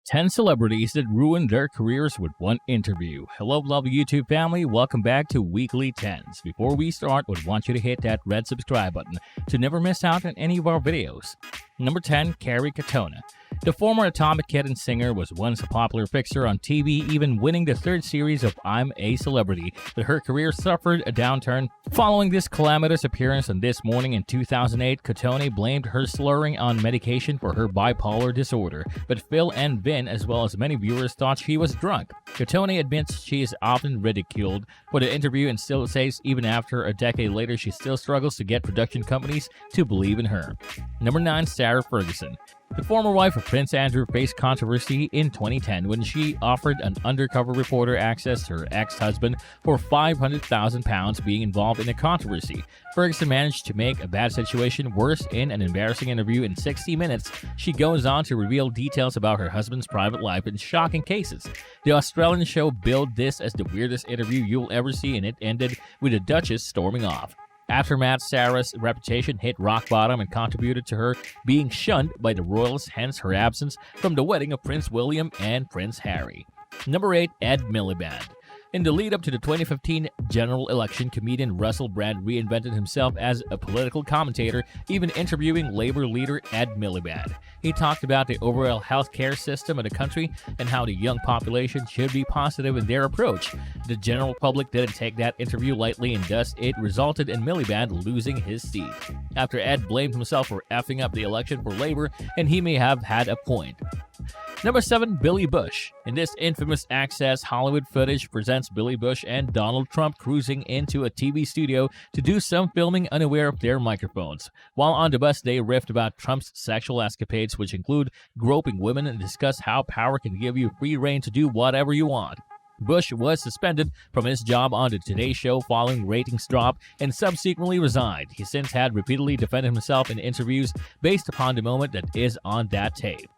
10 celebrities that ruined their careers with one interview. Hello, lovely YouTube family. Welcome back to Weekly 10s. Before we start, I would want you to hit that red subscribe button to never miss out on any of our videos. Number 10, Kerry Katona. The former Atomic Kitten singer was once a popular fixture on TV, even winning the third series of I'm a Celebrity, but her career suffered a downturn. Following this calamitous appearance on This Morning in 2008, Katona blamed her slurring on medication for her bipolar disorder, but Phil and Vin, as well as many viewers, thought she was drunk. Katona admits she is often ridiculed for the interview and still says even after a decade later she still struggles to get production companies to believe in her. Number 9, Sarah Ferguson. The former wife of Prince Andrew faced controversy in 2010 when she offered an undercover reporter access to her ex-husband for £500,000 being involved in a controversy. Ferguson managed to make a bad situation worse in an embarrassing interview in 60 minutes. She goes on to reveal details about her husband's private life in shocking cases. The Australian show billed this as the weirdest interview you'll ever see, and it ended with the Duchess storming off. Aftermath, Sarah's reputation hit rock bottom and contributed to her being shunned by the royals, hence her absence from the wedding of Prince William and Prince Harry. Number 8, Ed Miliband. In the lead-up to the 2015 general election, comedian Russell Brand reinvented himself as a political commentator, even interviewing Labour leader Ed Miliband. He talked about the overall healthcare system of the country and how the young population should be positive in their approach. The general public didn't take that interview lightly, and thus it resulted in Miliband losing his seat. After Ed blamed himself for effing up the election for Labour, and he may have had a point. Number 7, Billy Bush. In this infamous Access Hollywood footage presents Billy Bush and Donald Trump cruising into a TV studio to do some filming unaware of their microphones. While on the bus, they riffed about Trump's sexual escapades, which include groping women, and discuss how power can give you free reign to do whatever you want. Bush was suspended from his job on the Today Show following ratings drop and subsequently resigned. He since had repeatedly defended himself in interviews based upon the moment that is on that tape.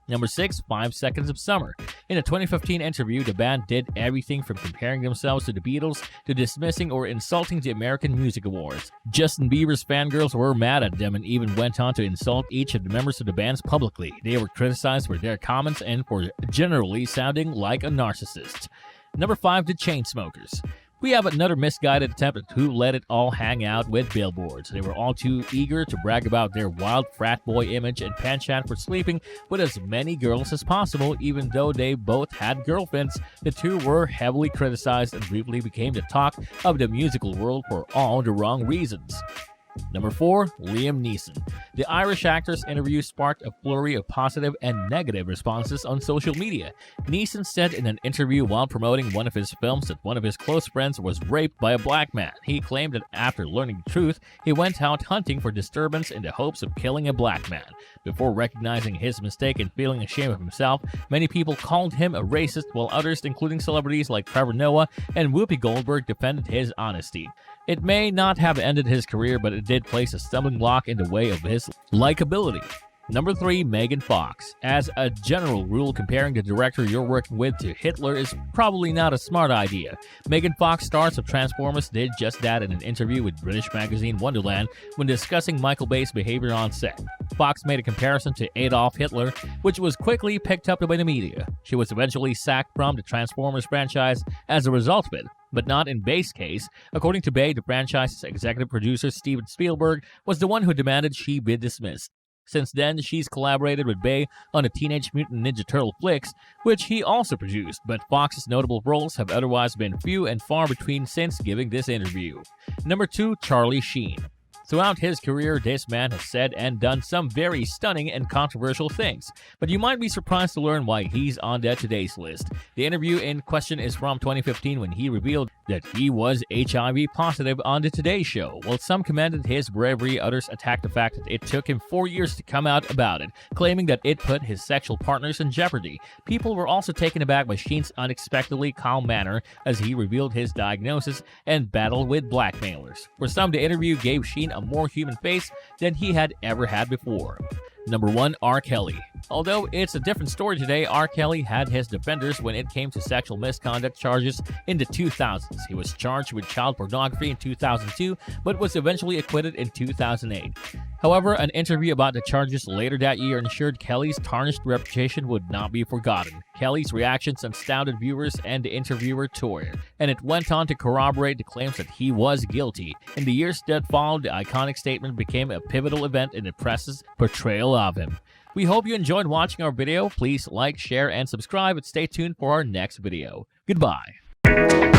Number 6, 5 Seconds of Summer. In a 2015 interview, the band did everything from comparing themselves to the Beatles to dismissing or insulting the American Music Awards. Justin Bieber's fangirls were mad at them and even went on to insult each of the members of the bands publicly. They were criticized for their comments and for generally sounding like a narcissist. Number 5, The Chainsmokers. We have another misguided attempt at who let it all hang out with billboards. They were all too eager to brag about their wild frat boy image and penchant for sleeping with as many girls as possible. Even though they both had girlfriends, the two were heavily criticized and briefly became the talk of the musical world for all the wrong reasons. Number 4, Liam Neeson. The Irish actor's interview sparked a flurry of positive and negative responses on social media. Neeson said in an interview while promoting one of his films that one of his close friends was raped by a black man. He claimed that after learning the truth, he went out hunting for disturbance in the hopes of killing a black man. Before recognizing his mistake and feeling ashamed of himself, many people called him a racist, while others, including celebrities like Trevor Noah and Whoopi Goldberg, defended his honesty. It may not have ended his career, but it did place a stumbling block in the way of his likability. Number 3, Megan Fox. As a general rule, comparing the director you're working with to Hitler is probably not a smart idea. Megan Fox, stars of Transformers, did just that in an interview with British magazine Wonderland when discussing Michael Bay's behavior on set. Fox made a comparison to Adolf Hitler, which was quickly picked up by the media. She was eventually sacked from the Transformers franchise as a result of it, but not in Bay's case. According to Bay, the franchise's executive producer Steven Spielberg was the one who demanded she be dismissed. Since then, she's collaborated with Bay on the Teenage Mutant Ninja Turtle flicks, which he also produced, but Fox's notable roles have otherwise been few and far between since giving this interview. Number 2, Charlie Sheen. Throughout his career, this man has said and done some very stunning and controversial things, but you might be surprised to learn why he's on that today's list. The interview in question is from 2015 when he revealed that he was HIV positive on the Today Show. While some commended his bravery, others attacked the fact that it took him 4 years to come out about it, claiming that it put his sexual partners in jeopardy. People were also taken aback by Sheen's unexpectedly calm manner as he revealed his diagnosis and battle with blackmailers. For some, the interview gave Sheen a more human face than he had ever had before. Number 1. R. Kelly. Although it's a different story today, R. Kelly had his defenders when it came to sexual misconduct charges in the 2000s. He was charged with child pornography in 2002, but was eventually acquitted in 2008. However, an interview about the charges later that year ensured Kelly's tarnished reputation would not be forgotten. Kelly's reactions astounded viewers and the interviewer tore, and it went on to corroborate the claims that he was guilty. In the years that followed, the iconic statement became a pivotal event in the press's portrayal of him. We hope you enjoyed watching our video. Please like, share, and subscribe, and stay tuned for our next video. Goodbye.